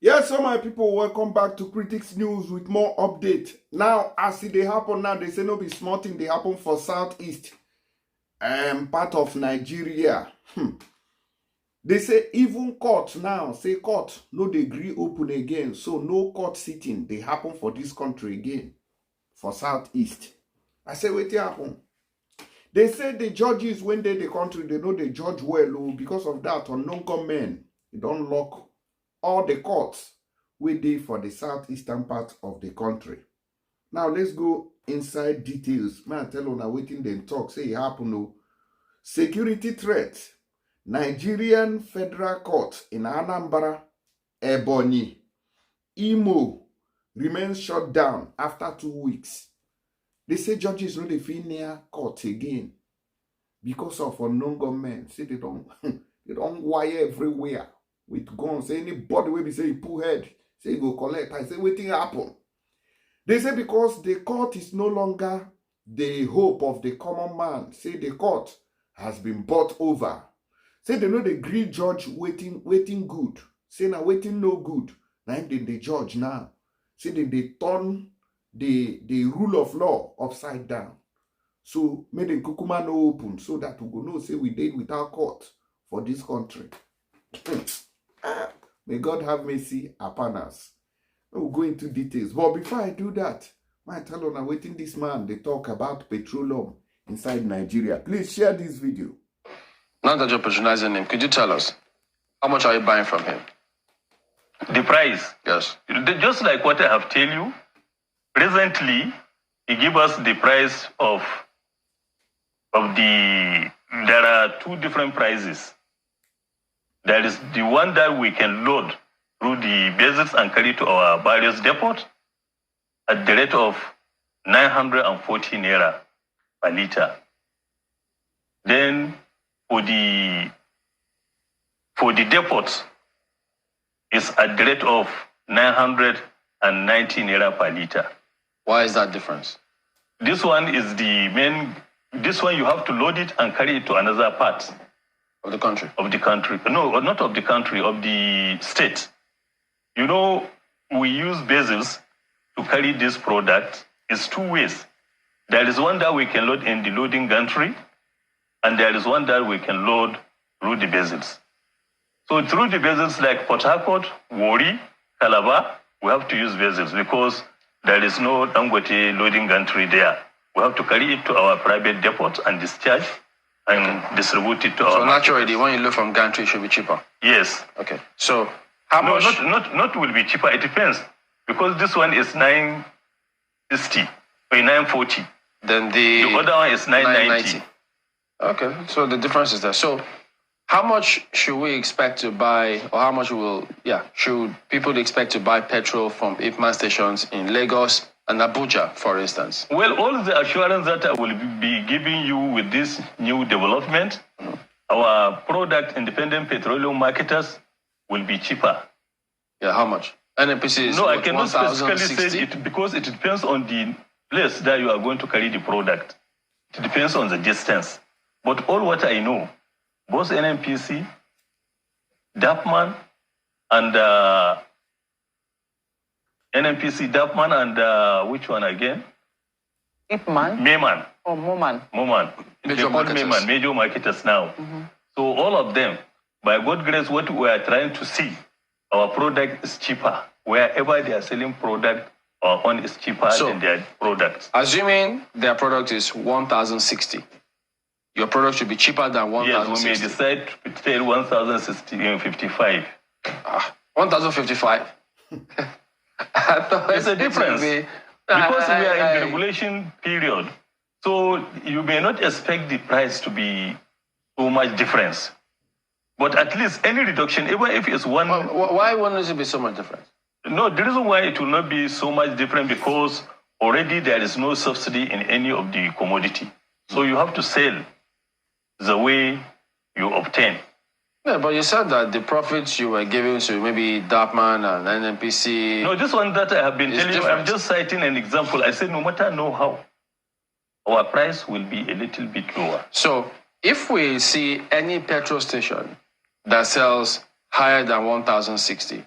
Yes, so my people, welcome back to Critics News with more update. Now, as they happen now, they say no be small thing, they happen for Southeast part of Nigeria. They say even court now, say court, no degree open again. So no court sitting, they happen for this country again, for Southeast. I say, wait, happen. They say the judges, when they the country, they know they judge well. Because of that, unknown gunmen, they don't lock all the courts wey dey for the southeastern part of the country. Now let's go inside details. May I tell una wetin dem talk say e happen o. Security threat. Nigerian Federal Court in Anambra, Ebonyi, Imo remains shut down after 2 weeks. They say judges no dey fit near court again because of unknown gunmen. Say they don't wire everywhere with guns. Say anybody wey be say he pull head, say he go collect. I say wetin happen? They say because the court is no longer the hope of the common man. Say the court has been bought over. Say they know the gree judge waiting good. Say now waiting no good. Now then the judge now. Say they turn the rule of law upside down. So make the kukuma no open so that we go know say we did without court for this country. May God have mercy upon us. We'll go into details. But before I do that, my tell on waiting this man, they talk about petroleum inside Nigeria. Please share this video. Now that you're patronizing him, could you tell us how much are you buying from him? The price? Yes. Just like what I have told you, presently, he give us the price of there are two different prices. There is the one that we can load through the bases and carry to our various depots at the rate of 940 naira per liter. Then for the depots, it's at the rate of 990 naira per liter. Why is that difference? This one is the main. This one you have to load it and carry it to another part Of the country? of the country. No, not of the country, of the state. You know, we use vessels to carry this product. It's two ways. There is one that we can load in the loading gantry, and there is one that we can load through the vessels. So through the vessels like Port Harcourt, Warri, Calabar, we have to use vessels because there is no Dangote loading gantry there. We have to carry it to our private depot and discharge and distribute it to our. So naturally, the one you load from gantry should be cheaper? Yes. Okay. So how much? Not will be cheaper. It depends because this one is 960 or 940. Then the other one is 990. Okay. So the difference is there. So how much should we expect to buy, or how much should people expect to buy petrol from Ipman stations in Lagos and Abuja, for instance? Well, all the assurance that I will be giving you with this new development, our product, independent petroleum marketers, will be cheaper. Yeah, how much? NNPC is No, what, I cannot specifically 1,060? say it because it depends on the place that you are going to carry the product. It depends on the distance. But all what I know, both NNPC, DAPMAN, and which one again? Ipman? Mayman. Or Moman? Moman. Major marketers. Mayman, major marketers now. So all of them, by God's grace, what we are trying to see, our product is cheaper. Wherever they are selling product, our own is cheaper than their products. Assuming their product is 1,060, your product should be cheaper than 1,060. Yes, we may decide to sell 1,055. 1,055? There's a difference. Because we are in the regulation period, so you may not expect the price to be so much difference. But at least any reduction, even if it's one... Why wouldn't it be so much different? No, the reason why it will not be so much different because already there is no subsidy in any of the commodity. So you have to sell the way you obtain. Yeah, but you said that the profits you were giving to maybe Dapman and NNPC... No, this one that I have been telling you, I'm just citing an example. I said no matter how, our price will be a little bit lower. So if we see any petrol station that sells higher than 1,060,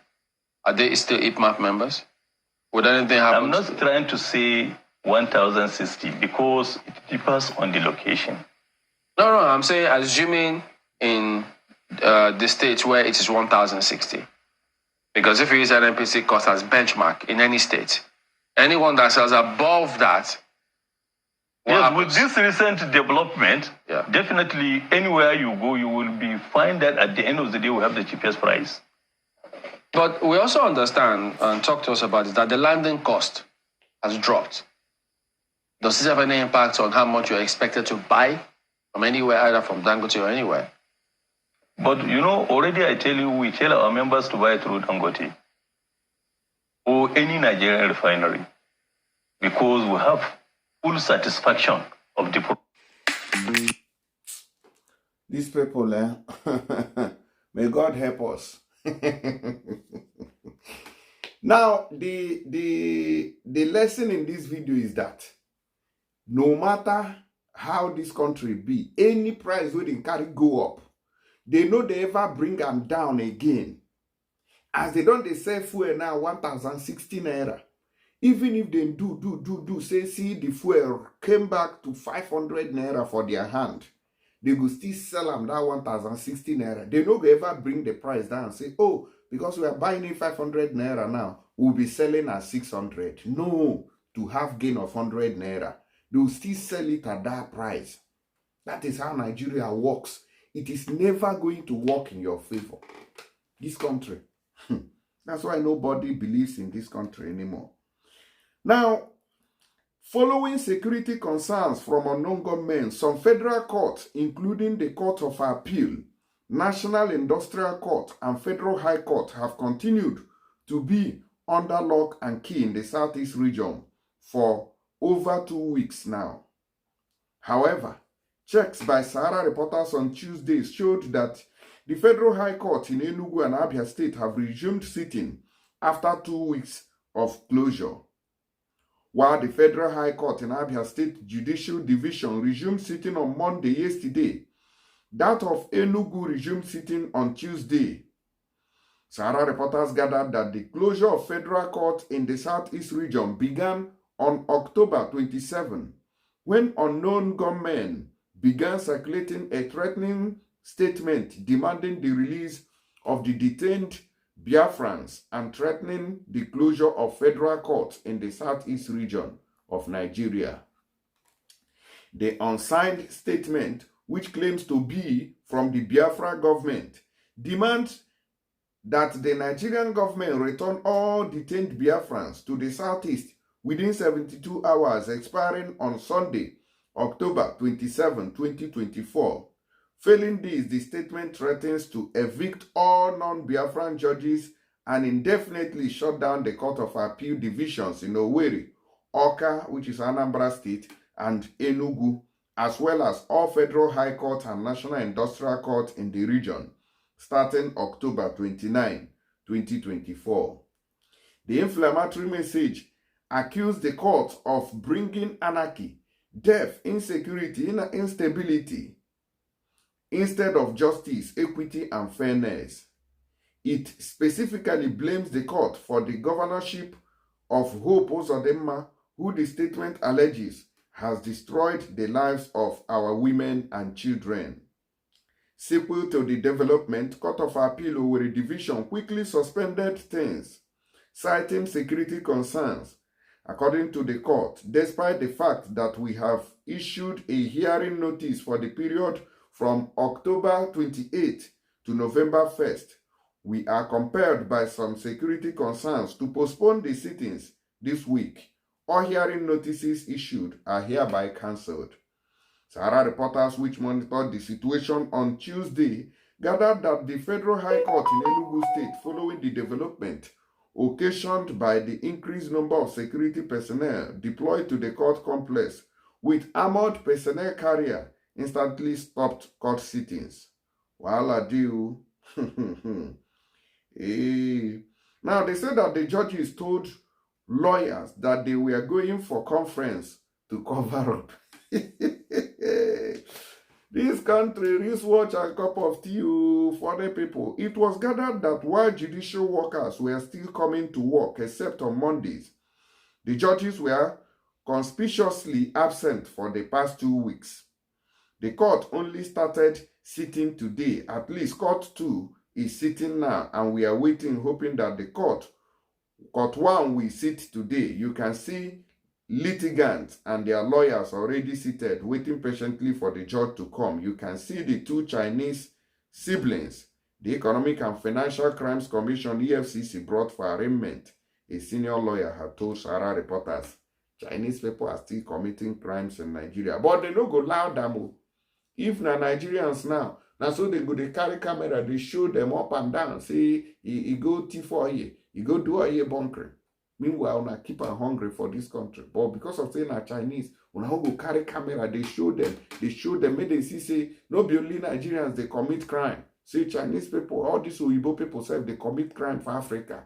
Are they still IPMAP members? Would anything happen? I'm not trying to say 1,060 because it differs on the location. No, I'm saying assuming in the states where it is 1,060. Because if you use NNPC cost as benchmark in any state, anyone that sells above that, yes, with this recent development, definitely anywhere you go, you will find that at the end of the day, we have the cheapest price. But we also understand, and talk to us about it, that the landing cost has dropped. Does this have any impact on how much you're expected to buy from anywhere, either from Dangote or anywhere? But already I tell you, we tell our members to buy through Dangote or any Nigerian refinery because we have full satisfaction of the product. These people, may God help us. Now, the lesson in this video is that no matter how this country be, any price wey dem carry go up, they know they ever bring them down again. As they don't, they sell fuel now 1,060 naira. Even if they do, say, see the fuel came back to 500 naira for their hand, they will still sell them that 1,060 naira. They no go ever bring the price down and say, oh, because we are buying it 500 naira now, we'll be selling at 600. No, to have gain of 100 naira. They will still sell it at that price. That is how Nigeria works. It is never going to work in your favor. This country. That's why nobody believes in this country anymore. Now, following security concerns from unknown government, some federal courts, including the Court of Appeal, National Industrial Court, and Federal High Court, have continued to be under lock and key in the Southeast region for over 2 weeks now. However, checks by Sahara reporters on Tuesday showed that the Federal High Court in Enugu and Abia State have resumed sitting after 2 weeks of closure, while the Federal High Court in Abia State Judicial Division resumed sitting on Monday yesterday. That of Enugu resumed sitting on Tuesday. Sahara reporters gathered that the closure of Federal Court in the Southeast region began on October 27, when unknown gunmen began circulating a threatening statement demanding the release of the detained Biafrans and threatening the closure of federal courts in the Southeast region of Nigeria. The unsigned statement, which claims to be from the Biafra government, demands that the Nigerian government return all detained Biafrans to the Southeast within 72 hours, expiring on Sunday, October 27, 2024. Failing this, the statement threatens to evict all non-Biafran judges and indefinitely shut down the Court of Appeal divisions in Owerri, Awka, which is Anambra State, and Enugu, as well as all Federal High Court and National Industrial Court in the region, starting October 29, 2024. The inflammatory message accused the court of bringing anarchy, death, insecurity, and instability, instead of justice, equity, and fairness. It specifically blames the court for the governorship of Hope Uzodinma, who the statement alleges has destroyed the lives of our women and children. Sequel to the development, Court of Appeal Owerri Division quickly suspended things, citing security concerns. According to the court, despite the fact that we have issued a hearing notice for the period from October 28 to November 1st, we are compelled by some security concerns to postpone the sittings this week. All hearing notices issued are hereby cancelled. Sahara reporters, which monitored the situation on Tuesday, gathered that the Federal High Court in Enugu State, following the development occasioned by the increased number of security personnel deployed to the court complex with armored personnel carrier, instantly stopped court sittings. Wahala deal. Now, they said that the judges told lawyers that they were going for conference to cover up. This country, wristwatch and cup of tea for the people. It was gathered that while judicial workers were still coming to work, except on Mondays, the judges were conspicuously absent for the past 2 weeks. The court only started sitting today. At least court 2 is sitting now, and we are waiting, hoping that the court 1 will sit today. You can see litigants and their lawyers already seated, waiting patiently for the judge to come. You can see the 2 Chinese siblings. The Economic and Financial Crimes Commission, EFCC, brought for arraignment. A senior lawyer had told Sarah reporters, Chinese people are still committing crimes in Nigeria, but they no go loud them. If na Nigerians now so they go, they carry camera, they show them up and down, say he go T4 here, he go do a year bunkering. Meanwhile, una keep on hungry for this country. But because of saying na Chinese, una go carry camera, they show them, make they see, say, no be only Nigerians, they commit crime. Say Chinese people, all these Oyibo people say they commit crime for Africa.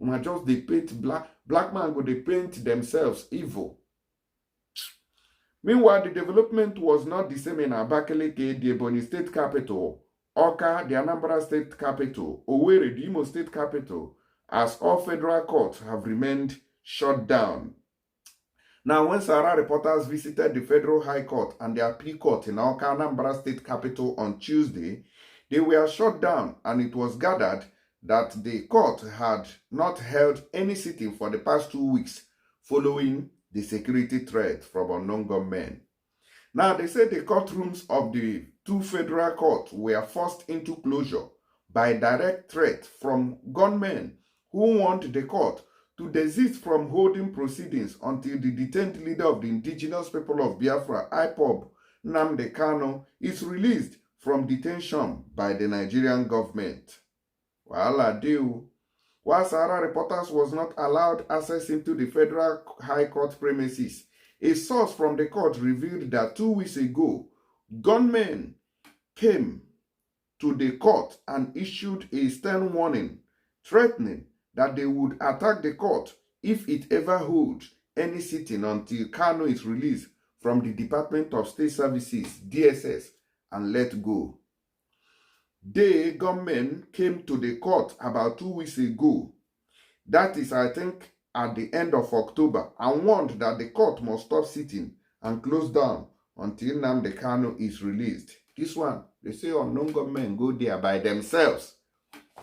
Una just they paint black man go, they paint themselves evil. Meanwhile, the development was not the same in Abakaliki, the Ebonyi state capital, Oka, the Anambra state capital, Owerri, the Imo state capital, as all federal courts have remained shut down. Now, when Sarah reporters visited the Federal High Court and the Appeal Court in Oka, Anambra state capital on Tuesday, they were shut down, and it was gathered that the court had not held any sitting for the past 2 weeks following the security threat from unknown gunmen. Now, they said the courtrooms of the 2 federal courts were forced into closure by direct threat from gunmen who want the court to desist from holding proceedings until the detained leader of the indigenous people of Biafra, IPOB, Nnamdi Kanu, is released from detention by the Nigerian government. Wahala deal. While Sahara reporters was not allowed access into the Federal High Court premises, a source from the court revealed that 2 weeks ago, gunmen came to the court and issued a stern warning, threatening that they would attack the court if it ever holds any sitting until Kanu is released from the Department of State Services, DSS, and let go. The gunmen came to the court about 2 weeks ago. That is, I think, at the end of October, and warned that the court must stop sitting and close down until Nnamdi Kanu is released. This one, they say unknown gunmen go there by themselves.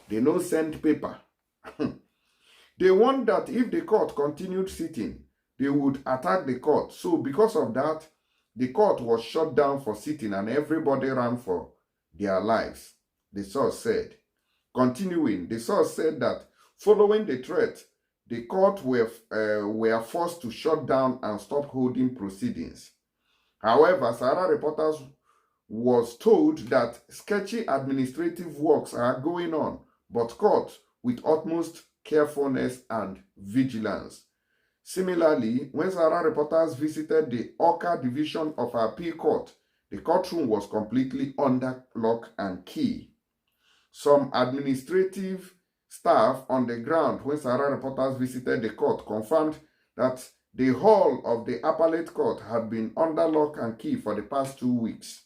They no send paper. They warned that if the court continued sitting, they would attack the court. So because of that, the court was shut down for sitting and everybody ran for their lives, the source said. Continuing, the source said that following the threat, the court were forced to shut down and stop holding proceedings. However, Sahara reporters was told that sketchy administrative works are going on, but court with utmost carefulness and vigilance. Similarly, when Sahara reporters visited the Oka division of Appeal Court, the courtroom was completely under lock and key. Some administrative staff on the ground when Sahara reporters visited the court confirmed that the hall of the appellate court had been under lock and key for the past 2 weeks.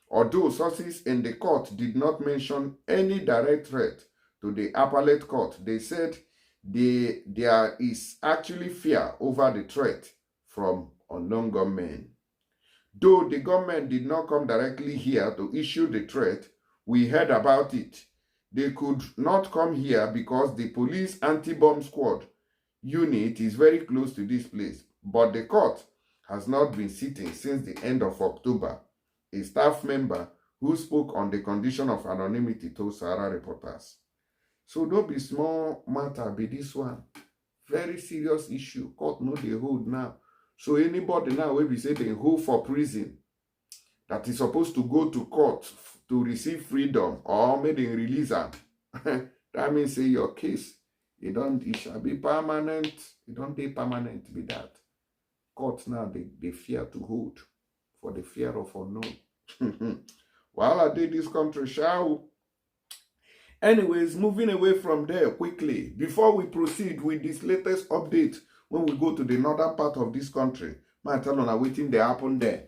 Although sources in the court did not mention any direct threat to the appellate court, they said there is actually fear over the threat from unknown gunmen. Though the government did not come directly here to issue the threat, we heard about it. They could not come here because the police anti-bomb squad unit is very close to this place. But the court has not been sitting since the end of October. A staff member who spoke on the condition of anonymity told Sahara reporters. So don't be small matter be this one. Very serious issue. Court no dey hold now. So anybody now will be say they hold for prison that is supposed to go to court to receive freedom or may they release am. That means say your case, it shall be permanent. It don't be permanent with that. Court now they fear to hold for the fear of unknown. While I did this country, shall. Anyways, moving away from there quickly, before we proceed with this latest update, when we go to the northern part of this country, my tell on waiting they happen there.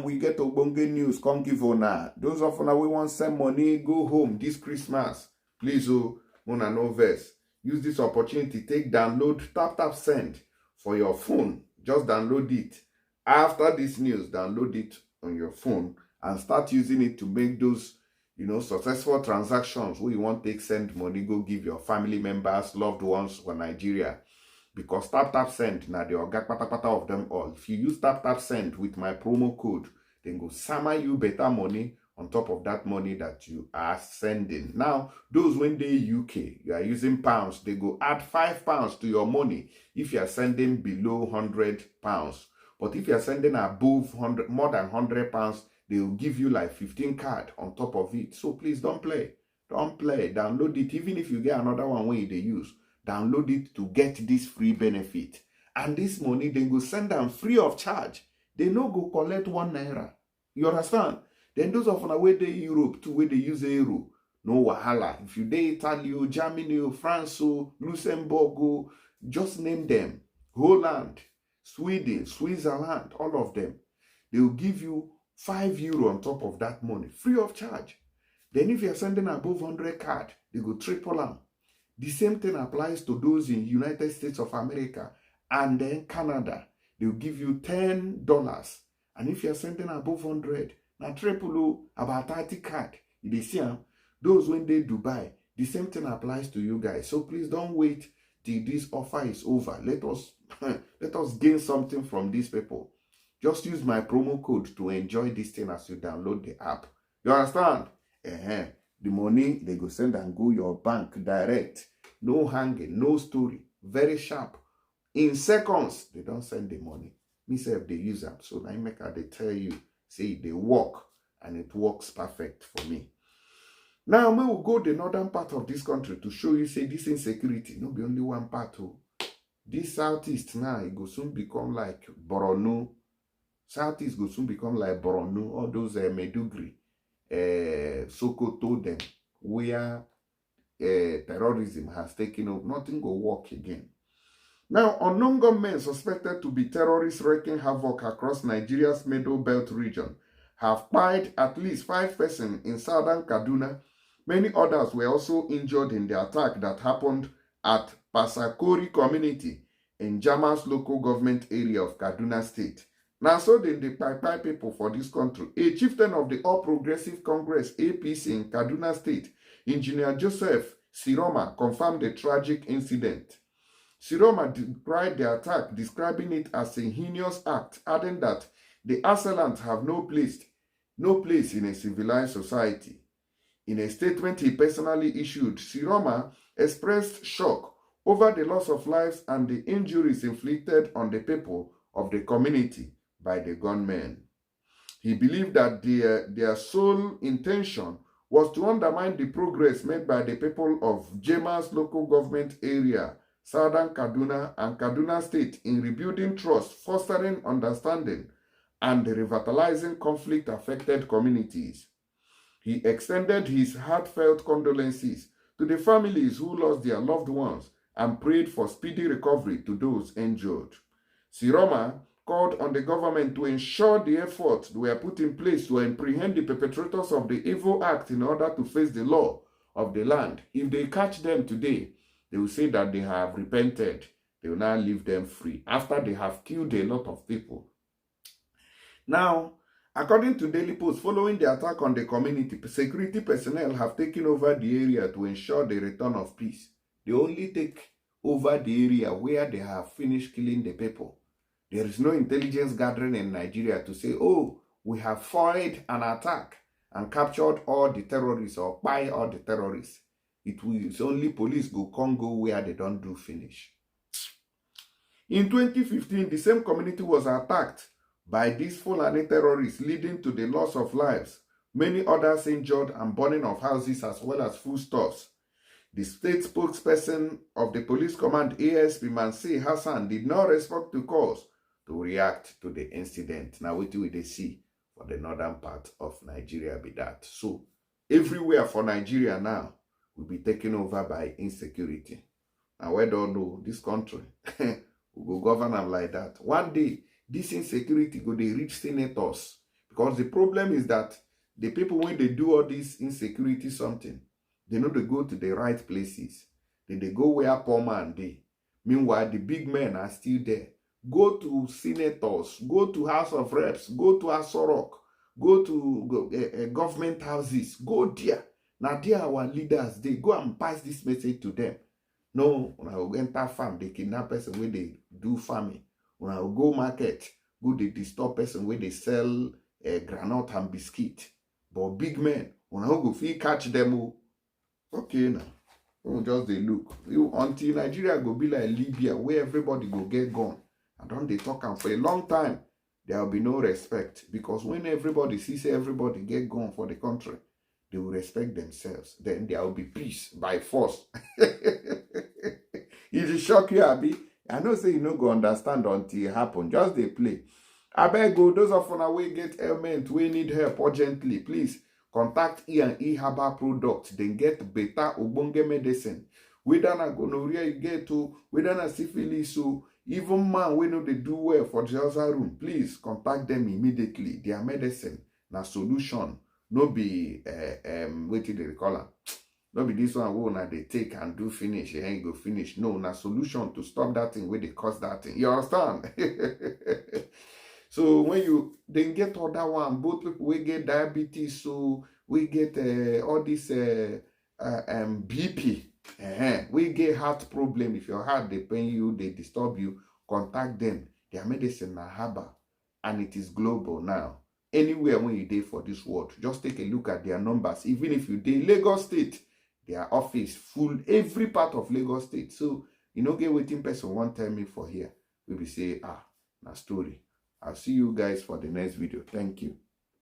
We get Ogbonge news, come give ona. Those of una we want send money, go home this Christmas. Please, oh, una no verse. Use this opportunity, take download, tap send for your phone. Just download it. After this news, download it on your phone and start using it to make those, successful transactions where you want to take send money, go give your family members, loved ones for Nigeria. Because tap send now the oga patapata of them all. If you use tap send with my promo code, then go sama you better money on top of that money that you are sending. Now, those when they UK, you are using pounds, they go add £5 to your money if you are sending below £100. But if you are sending above more than £100, they will give you like 15 card on top of it. So please don't play. Don't play. Download it. Even if you get another one when they use, download it to get this free benefit. And this money, they go send them free of charge. They no go collect £1. You understand? Then those of them where they Europe too, where they use euro, no wahala. If you dey Italy, Germany, France, Luxembourg, just name them. Holland, Sweden, Switzerland, all of them. They will give you €5 on top of that money, free of charge. Then if you're sending above 100 card, they go triple them. The same thing applies to those in United States of America and then Canada. They will give you $10. And if you're sending above 100, now triple about 30 card. You see, those when they Dubai, the same thing applies to you guys. So please don't wait till this offer is over. Let us gain something from these people. Just use my promo code to enjoy this thing as you download the app. You understand? The money they go send and go your bank direct. No hanging, no story. Very sharp. In seconds, they don't send the money. Me say if they use them. So now make they tell you, say they work, and it works perfect for me. Now we will go the northern part of this country to show you, say this insecurity. No be only one part. This southeast now, it will soon become like Borno. Southeast will soon become like Borno, all those Medugri, Sokoto, them, where terrorism has taken over. Nothing will work again. Now, unknown gunmen suspected to be terrorists wreaking havoc across Nigeria's Middle Belt region have killed at least 5 persons in southern Kaduna. Many others were also injured in the attack that happened at Pasakori community in Jama's local government area of Kaduna State. Now, so the Pai people for this country, a chieftain of the All Progressive Congress APC in Kaduna State, Engineer Joseph Siroma, confirmed the tragic incident. Siroma decried the attack, describing it as a heinous act, adding that the assailants have no place in a civilized society. In a statement he personally issued, Siroma expressed shock over the loss of lives and the injuries inflicted on the people of the community by the gunmen. He believed that their sole intention was to undermine the progress made by the people of Jema's local government area, Southern Kaduna and Kaduna State, in rebuilding trust, fostering understanding, and revitalizing conflict-affected communities. He extended his heartfelt condolences to the families who lost their loved ones and prayed for speedy recovery to those injured. Siroma called on the government to ensure the efforts were put in place to apprehend the perpetrators of the evil act in order to face the law of the land. If they catch them today, they will say that they have repented. They will now leave them free after they have killed a lot of people. Now, according to Daily Post, following the attack on the community, security personnel have taken over the area to ensure the return of peace. They only take over the area where they have finished killing the people. There is no intelligence gathering in Nigeria to say, oh, we have foiled an attack and captured all the terrorists or by all the terrorists. It's only police go Congo where they don't do finish. In 2015, the same community was attacked by these Fulani terrorists, leading to the loss of lives, many others injured, and burning of houses as well as foodstuffs. The state spokesperson of the police command, ASP Mansi Hassan, did not respond to calls to react to the incident. Now, what do they see for the northern part of Nigeria be that? So, everywhere for Nigeria now will be taken over by insecurity. And we don't know this country will go govern them like that. One day, this insecurity go dey reach senators, because the problem is that the people when they do all this insecurity something, they know they go to the right places. They go where poor man dey. Meanwhile, the big men are still there. Go to senators, go to House of Reps, go to Asorok, go to government houses, go there. Now there our leaders, they go and pass this message to them. No, when I will enter farm, they kidnap person where they do farming. When I will go market, go they disturb person where they sell granite and biscuit. But big men, when I go feel catch them, okay now. Just they look. Until Nigeria go be like Libya, where everybody go get gone. And don't they talk and for a long time, there will be no respect. Because when everybody sees everybody get gone for the country, they will respect themselves. Then there will be peace by force. It shock you, Abi. I know say you no go understand until it happen. Just they play. I beg you, those of you we get ailment, we need help urgently. Please contact E&E Herbal Products. Then get better Obonge medicine. Whether na gonorrhea you get to, whether na syphilis, so even man we know they do well for the other room. Please contact them immediately. Their medicine na solution. No be what did they call am? No be this one who na they take and do finish and go finish. No, na solution to stop that thing where they cause that thing. You understand? So when you then get other one, both people we get diabetes, so we get all this BP, we get heart problem. If your heart they pain you, they disturb you, contact them. Their medicine na herbal, and it is global now. Anywhere when you dey for this world, just take a look at their numbers. Even if you dey Lagos State, their office full every part of Lagos State. So you know, get waiting person one tell me for here. We will say, na story. I'll see you guys for the next video. Thank you.